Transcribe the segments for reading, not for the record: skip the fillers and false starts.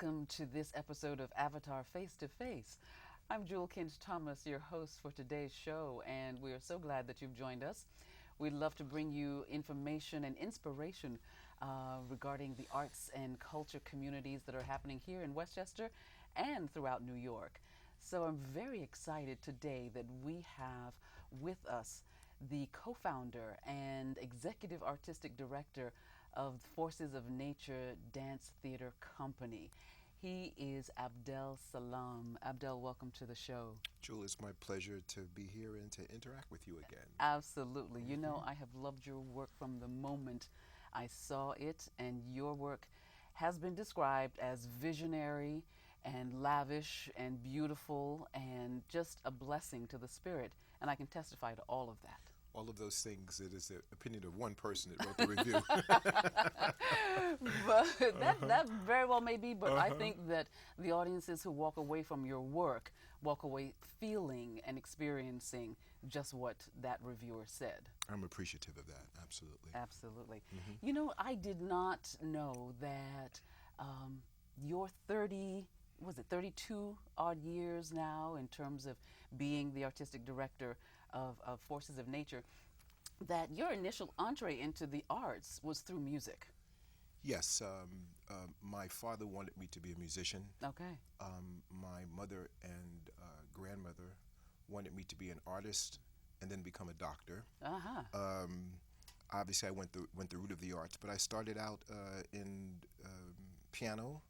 welcome to this episode of Avatar Face to Face. I'm Jewel Kinch-Thomas, your host for today's show, and we are so glad that you've joined us. We'd love to bring you information and inspiration regarding the arts and culture communities that are happening here in Westchester and throughout New York. So I'm very excited today that we have with us the co-founder and executive artistic director of Forces of Nature Dance Theater Company. He is Abdel Salaam. Abdel, welcome to the show. Jewel, it's my pleasure to be here and to interact with you again. Absolutely. You know, I have loved your work from the moment I saw it, and your work has been described as visionary and lavish and beautiful and just a blessing to the spirit. And I can testify to all of that. All of those things, it is the opinion of one person that wrote the review. But that very well may be, but I think that the audiences who walk away from your work walk away feeling and experiencing just what that reviewer said. I'm appreciative of that, absolutely. Absolutely. You know, I did not know that your 32 odd years now in terms of being the artistic director of Forces of Nature, that your initial entree into the arts was through music. Yes, my father wanted me to be a musician. Okay. My mother and grandmother wanted me to be an artist and then become a doctor. Obviously, I went the route of the arts, but I started out in piano,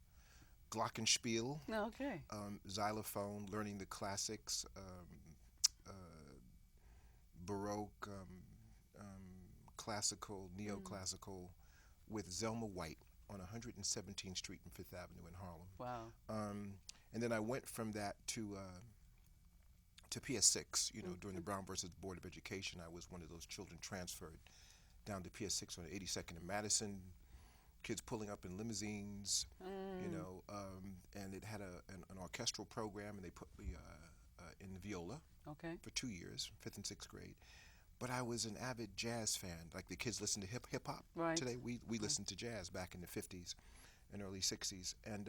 glockenspiel, Okay. xylophone, learning the classics, Baroque, classical, neoclassical, with Zelma White on 117th Street and Fifth Avenue in Harlem. Wow. And then I went from that to PS6. You know, during the Brown versus Board of Education, I was one of those children transferred down to PS6 on 82nd and Madison. Kids pulling up in limousines, you know, and it had an orchestral program, and they put me in viola. Okay. For 2 years, 5th and 6th grade. But I was an avid jazz fan. Like the kids listen to hip hop Right. today. We listened to jazz back in the 50s and early 60s. And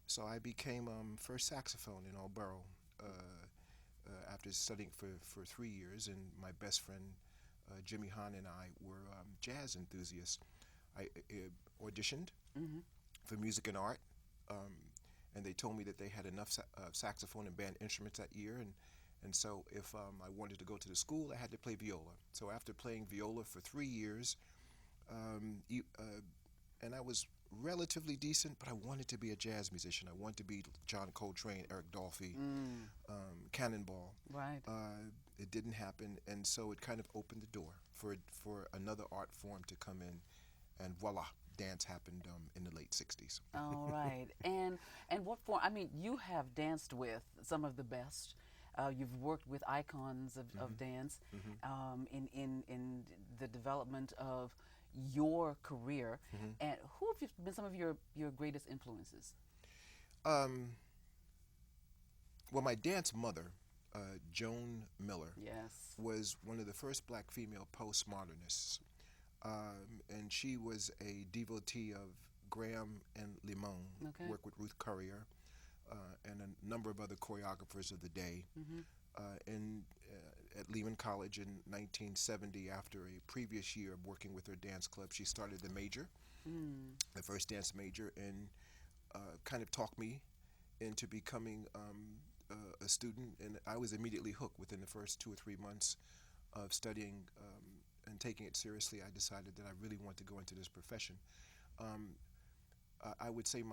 so I became first saxophone in Alborough after studying for 3 years. And my best friend, Jimmy Hahn, and I were jazz enthusiasts. I auditioned for music and art. And they told me that they had enough saxophone and band instruments that year. And so if I wanted to go to the school, I had to play viola. So after playing viola for 3 years, and I was relatively decent, but I wanted to be a jazz musician. I wanted to be John Coltrane, Eric Dolphy, Cannonball. Right. It didn't happen, and so it kind of opened the door for another art form to come in, and voila, dance happened in the late 60s. All right. And what form? I mean, you have danced with some of the best. You've worked with icons of dance in the development of your career. And who have been some of your greatest influences? Well, my dance mother, Joan Miller, Yes. was one of the first black female postmodernists. And she was a devotee of Graham and Limon, Okay. worked with Ruth Currier, and a number of other choreographers of the day. At Lehman College in 1970, after a previous year of working with her dance club, she started the major, the first dance major, and kind of talked me into becoming a student. And I was immediately hooked within the first 2 or 3 months of studying and taking it seriously. I decided that I really want to go into this profession. I would say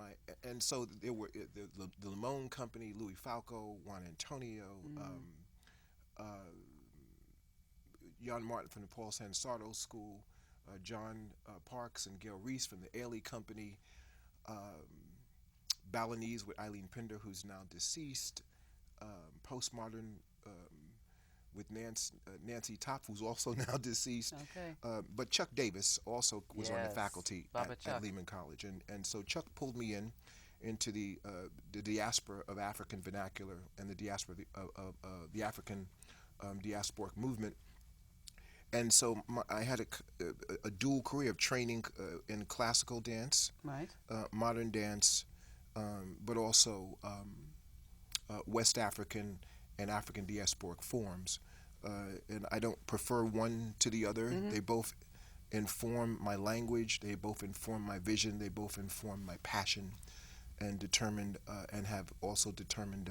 and so there were the Limon Company, Louis Falco, Juan Antonio, Jan Martin from the Paul Sansardo School, John Parks and Gail Reese from the Ailey Company, Balinese with Eileen Pinder, who's now deceased, postmodern with Nancy Top, who's also now deceased. Okay. But Chuck Davis also was on the Yes, faculty Baba at Chuck. Lehman College. And so Chuck pulled me into the diaspora of African vernacular and the diaspora of the African diasporic movement. And so I had a dual career of training in classical dance, Right. modern dance, but also West African and African diasporic forms. And I don't prefer one to the other. Mm-hmm. They both inform my language. They both inform my vision. They both inform my passion, and determined and have also determined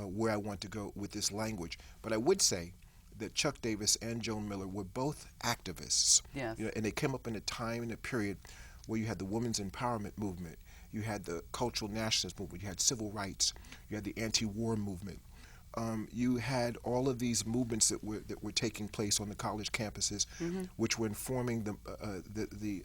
where I want to go with this language. But I would say that Chuck Davis and Joan Miller were both activists. Yes. And they came up in a time and a period where you had the women's empowerment movement, you had the cultural nationalist movement, you had civil rights, you had the anti-war movement. You had all of these movements that were taking place on the college campuses, Mm-hmm. which were informing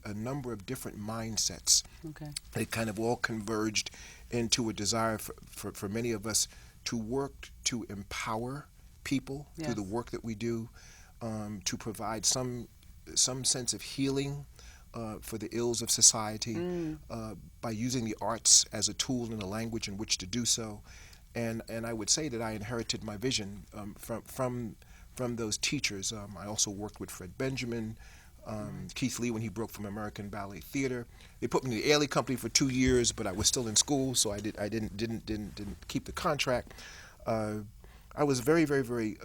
a number of different mindsets. Okay. It kind of all converged into a desire for many of us to work to empower people through the Yes. work that we do, to provide some sense of healing for the ills of society by using the arts as a tool and a language in which to do so. And I would say that I inherited my vision from those teachers. I also worked with Fred Benjamin, Keith Lee when he broke from American Ballet Theater. They put me in the Ailey Company for 2 years, but I was still in school, so I didn't keep the contract. I was very, very, very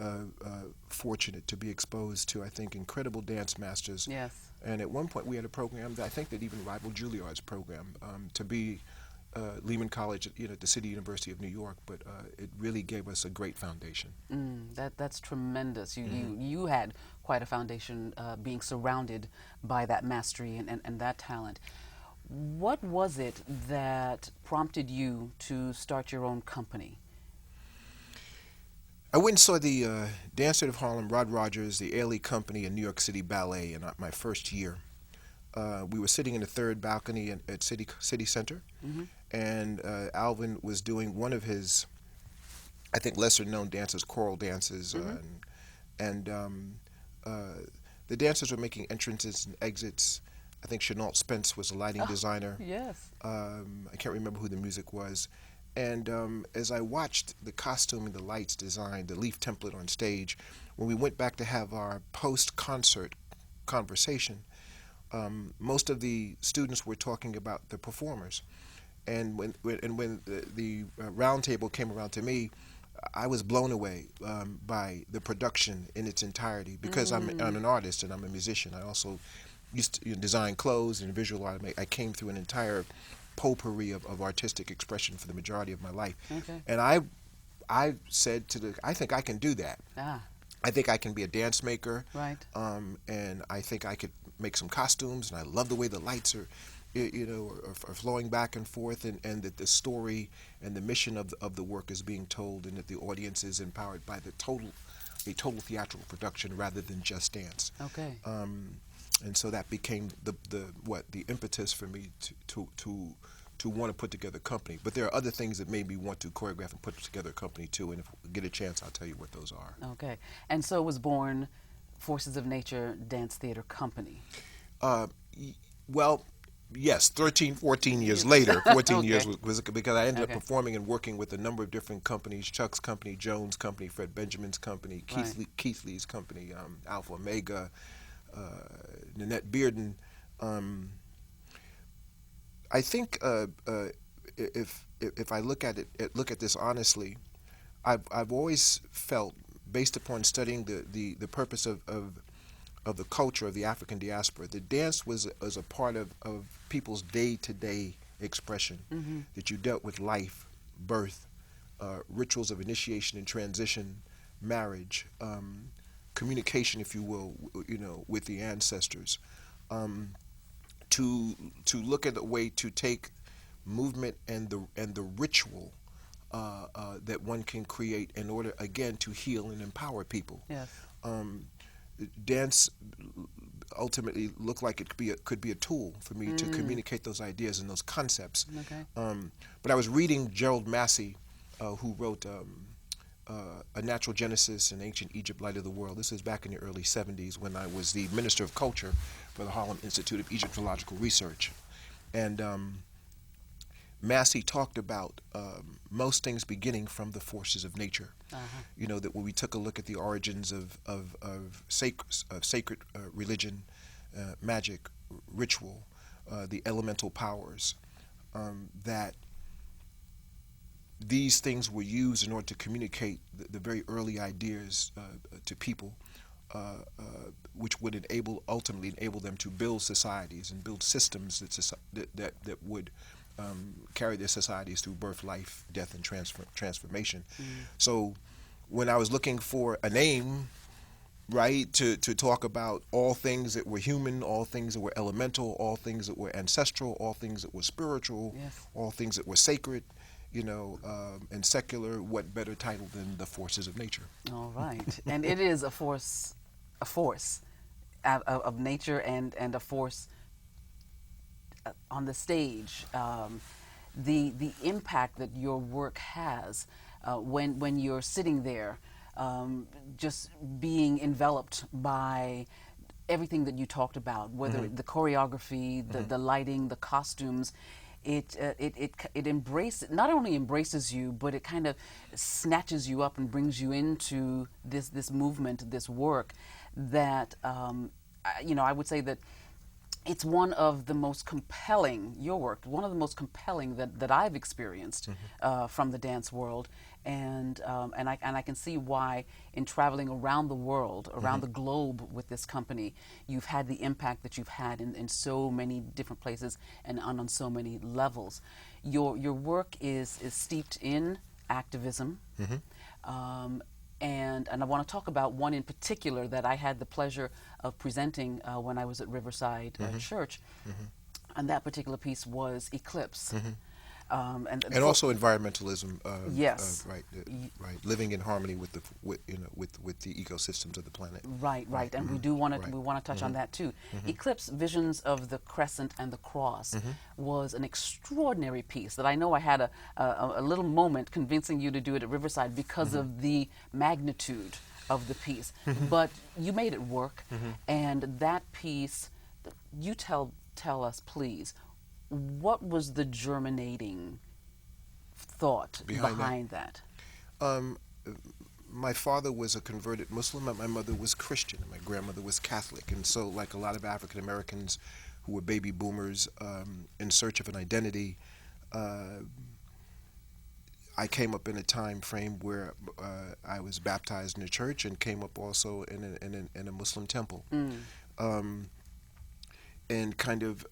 fortunate to be exposed to, I think, incredible dance masters. Yes. And at one point we had a program that I think that even rivaled Juilliard's program, to be Lehman College at the City University of New York, but it really gave us a great foundation. That's tremendous. Mm-hmm. You had quite a foundation, being surrounded by that mastery and that talent. What was it that prompted you to start your own company? I went and saw the Dance Theater of Harlem, Rod Rogers, the Ailey Company, and New York City Ballet in my first year. We were sitting in the third balcony at City Center, Mm-hmm. and Alvin was doing one of his, I think, lesser-known dances, choral dances, Mm-hmm. and the dancers were making entrances and exits. I think Chenault Spence was the lighting designer. Yes. I can't remember who the music was. And as I watched the costuming, the lights design, the leaf template on stage, when we went back to have our post-concert conversation, most of the students were talking about the performers. And when the round table came around to me, I was blown away by the production in its entirety, because I'm an artist and I'm a musician. I also used to design clothes and visual art. I came through an entire potpourri of artistic expression for the majority of my life. Okay. And I said I think I can do that. Ah. I think I can be a dance maker. Right. And I think I could make some costumes, and I love the way the lights are flowing back and forth, and that the story and the mission of the work is being told, and that the audience is empowered by a total theatrical production rather than just dance. Okay. And so that became the impetus for me to want to put together a company. But there are other things that made me want to choreograph and put together a company too. And if we get a chance, I'll tell you what those are. Okay. And so was born Forces of Nature Dance Theater Company. Well, yes, 13, 14 years later. 14 Okay. years was because I ended up Okay. performing and working with a number of different companies: Chuck's company, Jones' company, Fred Benjamin's company, Right. Keith Lee's company, Alpha Omega, Nanette Bearden. I think if I look at this honestly, I've always felt, based upon studying the purpose of the culture of the African diaspora, the dance was a part of people's day-to-day expression. Mm-hmm. That you dealt with life, birth, rituals of initiation and transition, marriage, communication, if you will, with the ancestors. To look at a way to take movement and the ritual that one can create in order, again, to heal and empower people. Yes. Dance ultimately looked like it could be a tool for me to communicate those ideas and those concepts. Okay. But I was reading Gerald Massey, who wrote A Natural Genesis in Ancient Egypt, Light of the World. This was back in the early 70s when I was the Minister of Culture for the Harlem Institute of Egyptological Research. And Massey talked about most things beginning from the forces of nature. Uh-huh. That when we took a look at the origins of sacred religion, magic, ritual, the elemental powers, that these things were used in order to communicate the very early ideas to people, which would ultimately enable them to build societies and build systems that would carry their societies through birth, life, death, and transformation. So when I was looking for a name, right, to talk about all things that were human, all things that were elemental, all things that were ancestral, all things that were spiritual, Yes. all things that were sacred, and secular, what better title than the forces of nature? All right. And it is a force of nature, and a force on the stage. The impact that your work has when you're sitting there, just being enveloped by everything that you talked about, whether the choreography, the lighting, the costumes. It not only embraces you, but it kind of snatches you up and brings you into this movement, this work that I would say that it's one of the most compelling, your work, one of the most compelling that I've experienced from the dance world. And I can see why, in traveling around the world, around the globe with this company, you've had the impact that you've had in so many different places and on so many levels. Your work is steeped in activism. And I want to talk about one in particular that I had the pleasure of presenting when I was at Riverside Church. And that particular piece was Eclipse. And also environmentalism. Yes. Right. Right. Living in harmony with the ecosystems of the planet. Right. And we do want to touch on that too. Eclipse: Visions of the Crescent and the Cross was an extraordinary piece that I know I had a little moment convincing you to do it at Riverside because of the magnitude of the piece. But you made it work, and that piece, you tell us, please, what was the germinating thought behind that? My father was a converted Muslim, and my mother was Christian, and my grandmother was Catholic. And so, like a lot of African Americans who were baby boomers in search of an identity, I came up in a time frame where I was baptized in a church and came up also in a Muslim temple. And kind of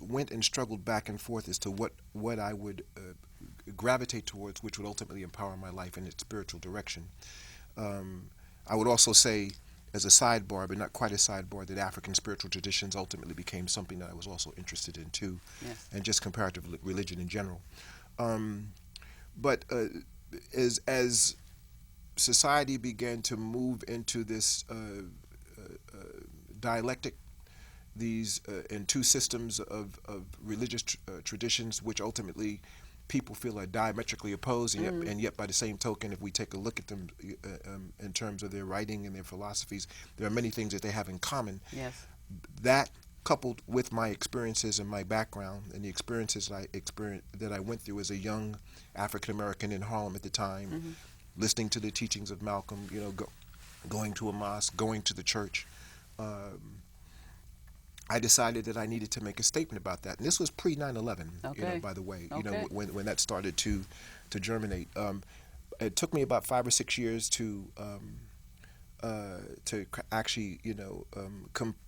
went and struggled back and forth as to what I would gravitate towards, which would ultimately empower my life in its spiritual direction. I would also say, as a sidebar, but not quite a sidebar, that African spiritual traditions ultimately became something that I was also interested in too, and just comparative religion in general. But as society began to move into this dialectic, these and two systems of religious traditions, which ultimately people feel are diametrically opposed, and yet by the same token, if we take a look at them in terms of their writing and their philosophies, there are many things that they have in common. Yes. That, coupled with my experiences and my background and the experiences that I went through as a young African American in Harlem at the time, listening to the teachings of Malcolm, going to a mosque, going to the church. I decided that I needed to make a statement about that. And this was pre 9/11, by the way, when that started to germinate. It took me about 5 or 6 years to actually,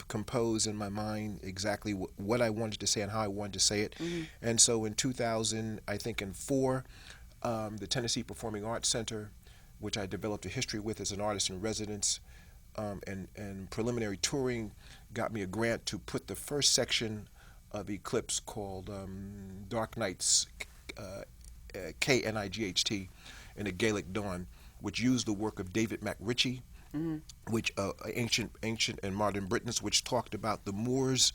compose in my mind exactly what I wanted to say and how I wanted to say it. And so in 2000, I think in 4, the Tennessee Performing Arts Center, which I developed a history with as an artist in residence, and preliminary touring, got me a grant to put the first section of Eclipse, called Dark Nights, Knight, in a Gaelic Dawn, which used the work of David MacRitchie, which ancient and modern Britons, which talked about the Moors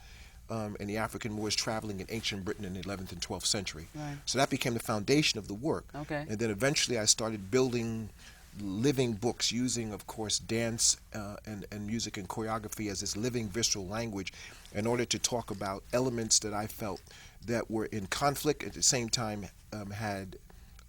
and the African Moors traveling in ancient Britain in the 11th and 12th century. Right. So that became the foundation of the work. Okay. And then eventually I started building living books, using, of course, dance and music and choreography as this living visceral language, in order to talk about elements that I felt that were in conflict, at the same time had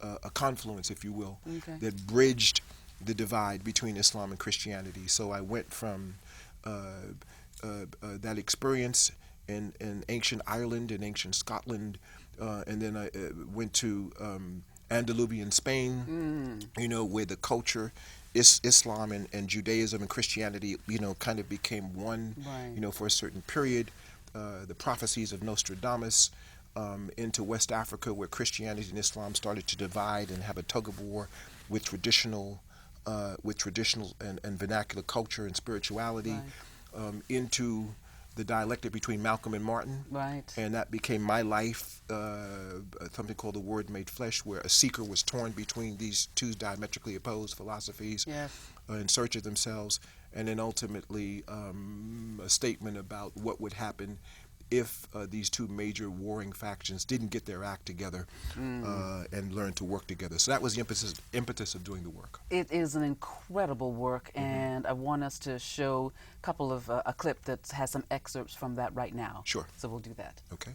a confluence, if you will, that bridged the divide between Islam and Christianity. So I went from that experience in ancient Ireland and ancient Scotland, and then I went to Andalusian Spain, where the culture, Islam and Judaism and Christianity, kind of became one, Right. for a certain period. The prophecies of Nostradamus, into West Africa, where Christianity and Islam started to divide and have a tug of war with traditional, and vernacular culture and spirituality, Right. into the dialectic between Malcolm and Martin, Right. and that became my life. Something called the Word Made Flesh, where a seeker was torn between these two diametrically opposed philosophies, Yes. in search of themselves, and then ultimately a statement about what would happen if these two major warring factions didn't get their act together, and learn to work together. So that was the impetus of doing the work. It is an incredible work, and I want us to show a couple of a clip that has some excerpts from that right now. Sure. So we'll do that. Okay.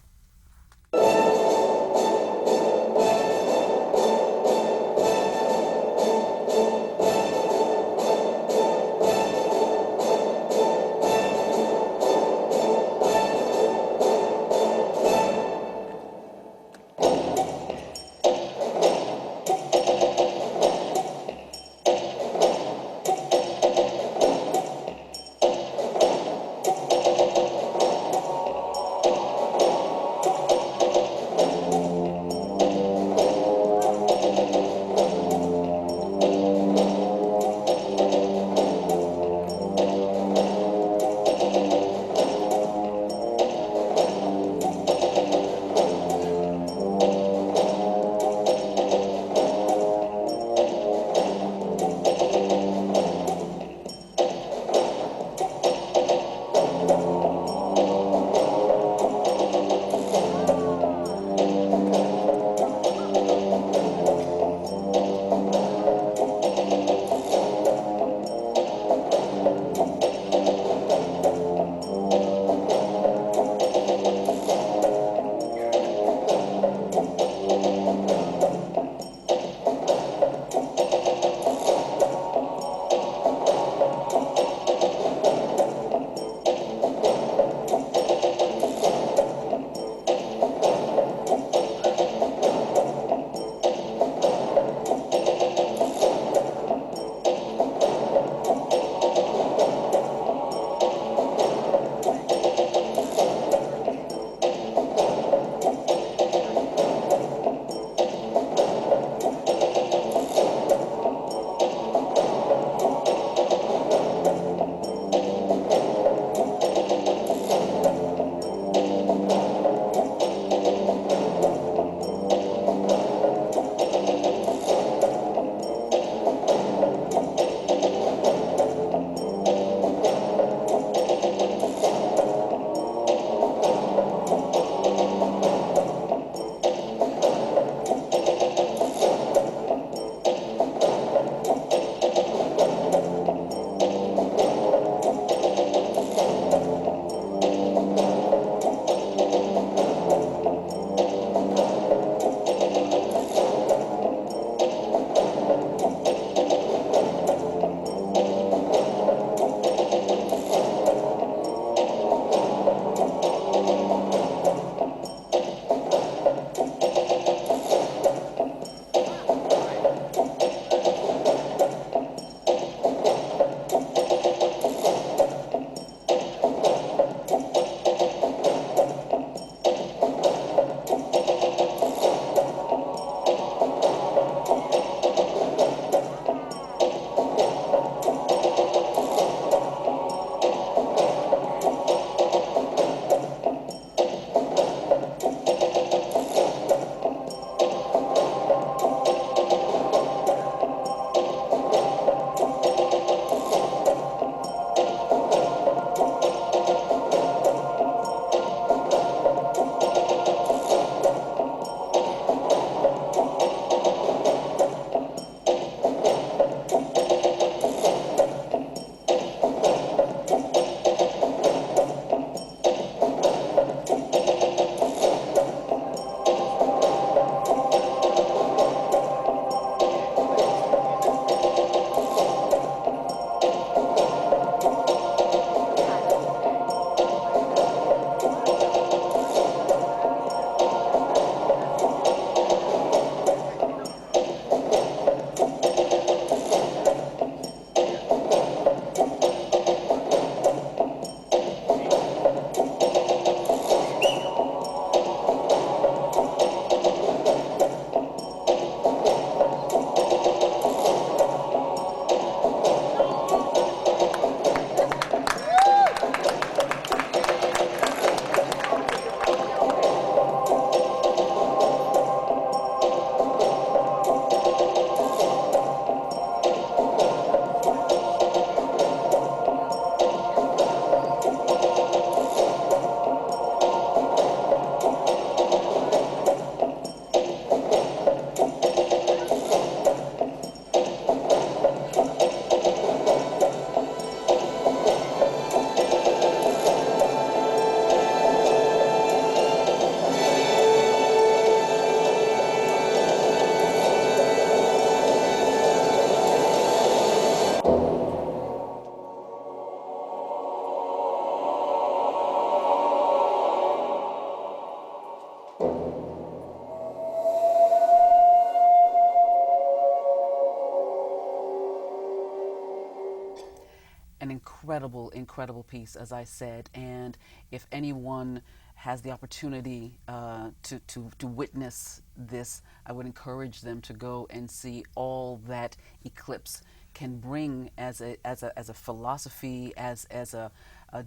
An incredible, incredible piece, as I said. And if anyone has the opportunity to witness this, I would encourage them to go and see all that Eclipse can bring as a philosophy, as a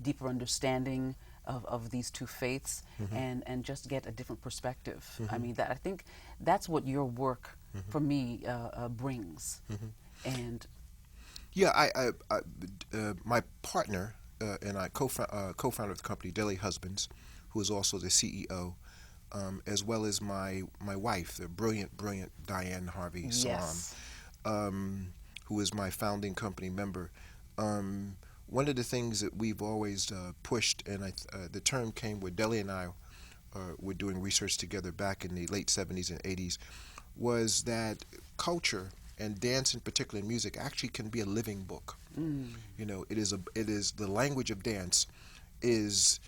deeper understanding of these two faiths, and just get a different perspective. I mean, I think that's what your work for me brings. And Yeah, my partner and I, co-founder of the company, Daily Husbands, who is also the CEO, as well as my wife, the brilliant Diane Harvey Salaam, yes, who is my founding company member. One of the things that we've always pushed, and the term came where Deli and I were doing research together back in the late 70s and 80s, was that culture and dance, in particular music, actually can be a living book. You know, it is the language of dance is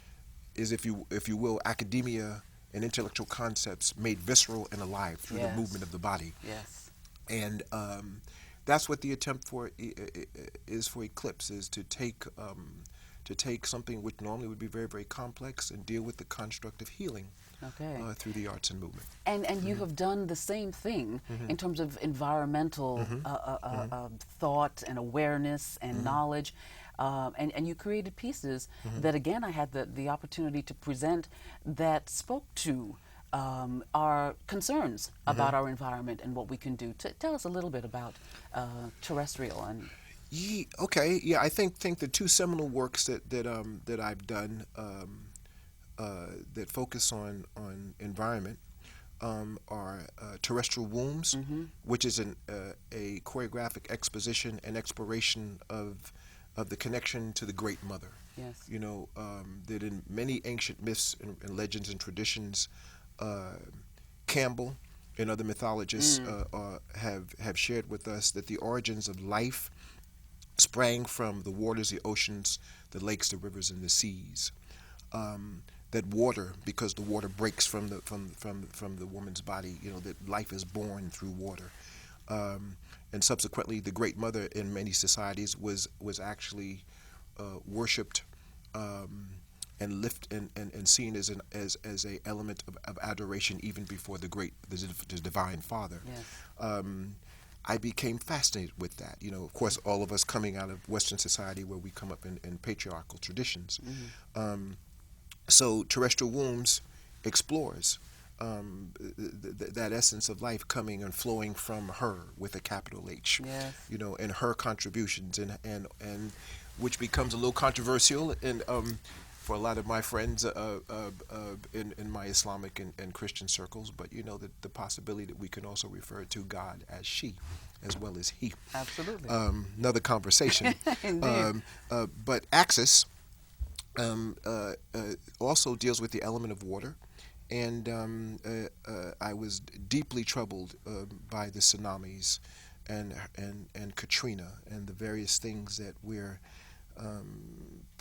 if you will, academia and intellectual concepts made visceral and alive through the yes, movement of the body. yes, And that's what the attempt is for Eclipse, is to take something which normally would be very, very complex and deal with the construct of healing okay. through the arts and movement. And you have done the same thing in terms of environmental thought and awareness and knowledge. And you created pieces that, again, I had the opportunity to present that spoke to our concerns about our environment and what we can do. Tell us a little bit about terrestrial and. Okay, yeah, I think the two seminal works that I've done that focus on environment are Terrestrial Wombs, which is a choreographic exposition and exploration of the connection to the Great Mother. Yes. You know, that in many ancient myths and legends and traditions, Campbell and other mythologists have shared with us that the origins of life sprang from the waters, the oceans, the lakes, the rivers, and the seas. That water, because the water breaks from the woman's body, you know, that life is born through water. And subsequently, the Great Mother in many societies was actually worshipped and seen as a element of adoration even before the Divine Father. Yes. I became fascinated with that. You know, of course, all of us coming out of Western society where we come up in patriarchal traditions. So Terrestrial Wombs explores that essence of life coming and flowing from her with a capital H. Yes. You know, and her contributions, and which becomes a little controversial and for a lot of my friends in my Islamic and Christian circles. But you know, the possibility that we can also refer to God as she as well as he. Absolutely. Another conversation. Indeed. But Axis also deals with the element of water, and I was deeply troubled by the tsunamis and Katrina and the various things that we're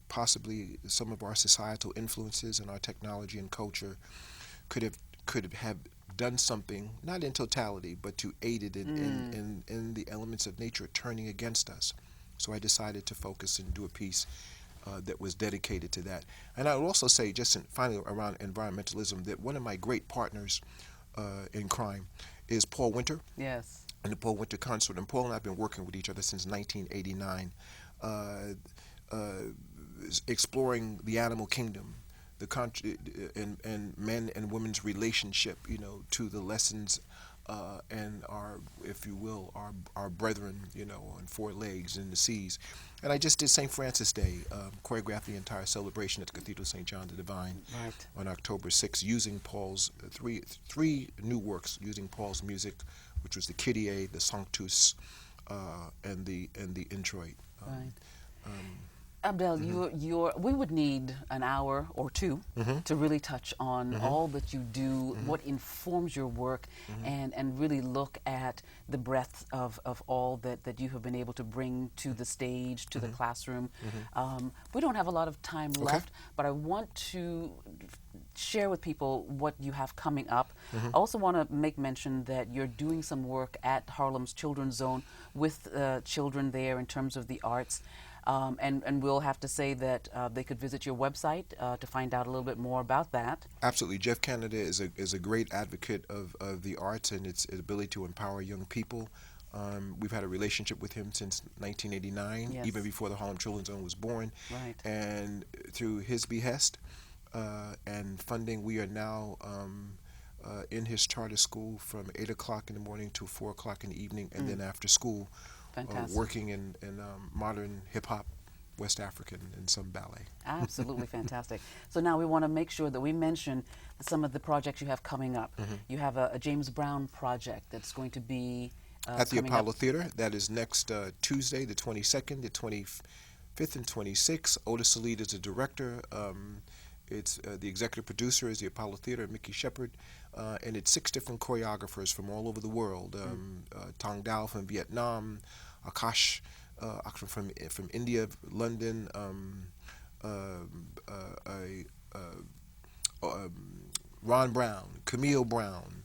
possibly some of our societal influences and our technology and culture could have done something, not in totality, but to aid it in the elements of nature turning against us. So I decided to focus and do a piece that was dedicated to that. And I would also say, just finally around environmentalism, that one of my great partners in crime is Paul Winter. Yes. And the Paul Winter Consort. And Paul and I have been working with each other since 1989, exploring the animal kingdom, and men and women's relationship, you know, to the lessons and our, if you will, our brethren, you know, on four legs in the seas. And I just did St. Francis Day, choreographed the entire celebration at the Cathedral St. John the Divine on October 6th, using Paul's three new works, using Paul's music, which was the Kyrie, the Sanctus, and the Introit. Abdel, we would need an hour or two to really touch on all that you do, what informs your work, and really look at the breadth of all that you have been able to bring to the stage, to the classroom. We don't have a lot of time left, but I want to share with people what you have coming up. I also want to make mention that you're doing some work at Harlem's Children's Zone with children there in terms of the arts. And we'll have to say that they could visit your website to find out a little bit more about that. Absolutely. Jeff Canada is a great advocate of the arts and its ability to empower young people. We've had a relationship with him since 1989, Yes. even before the Harlem Children's Zone was born. Right. And through his behest and funding, we are now in his charter school from 8 o'clock in the morning to 4 o'clock in the evening, and then after school, Fantastic. working in modern hip hop, West African, and some ballet. Absolutely fantastic. So now we want to make sure that we mention some of the projects you have coming up. You have a James Brown project that's going to be At the coming Apollo up. Theater. That is next Tuesday, the 22nd, the 25th, and 26th. Otis Salid is the director. It's the executive producer is the Apollo Theater, Mickey Shepard, and it's 6 different choreographers from all over the world. Tong Dao from Vietnam, Akash from India, London, Ron Brown, Camille Brown,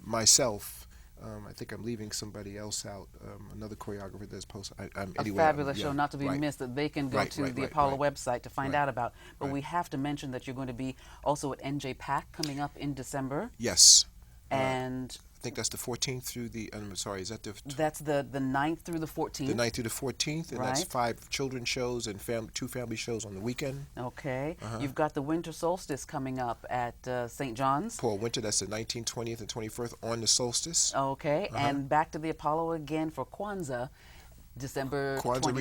myself. I think I'm leaving somebody else out, another choreographer that's posted. Anyway, A fabulous yeah, show, not to be right. missed, that they can go Right, to right, the right, Apollo right. website to find Right, out about. But right. we have to mention that you're going to be also at NJ Pack coming up in December. Yes. And I think that's the 14th through the, I'm sorry, is that the that's the 9th through the 14th. the 9th through the 14th, and that's Right. 5 children's shows and 2 family shows on the weekend. Okay. You've got the winter solstice coming up at St. John's. Paul Winter, that's the 19th, 20th, and 21st on the solstice. Okay. And back to the Apollo again for Kwanzaa, December Kwanzaa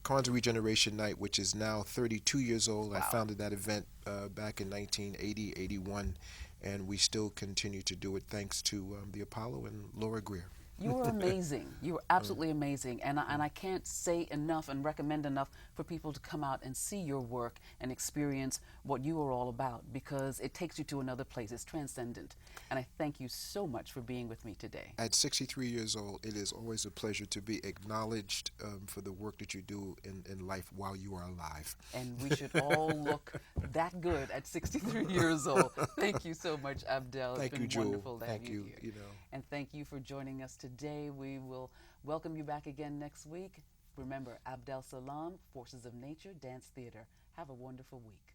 27th. Regeneration Night, which is now 32 years old. Wow. I founded that event back in 1980, 81, and we still continue to do it thanks to the Apollo and Laura Greer. You were amazing. You were absolutely amazing. And I can't say enough and recommend enough for people to come out and see your work and experience what you are all about, because it takes you to another place. It's transcendent. And I thank you so much for being with me today. At 63 years old, it is always a pleasure to be acknowledged for the work that you do in life while you are alive. And we should all look that good at 63 years old. Thank you so much, Abdel. Thank It's you, been Jewel. wonderful to have Thank you you. here. You know. And thank you for joining us today. We will welcome you back again next week. Remember, Abdel Salaam, Forces of Nature Dance Theater. Have a wonderful week.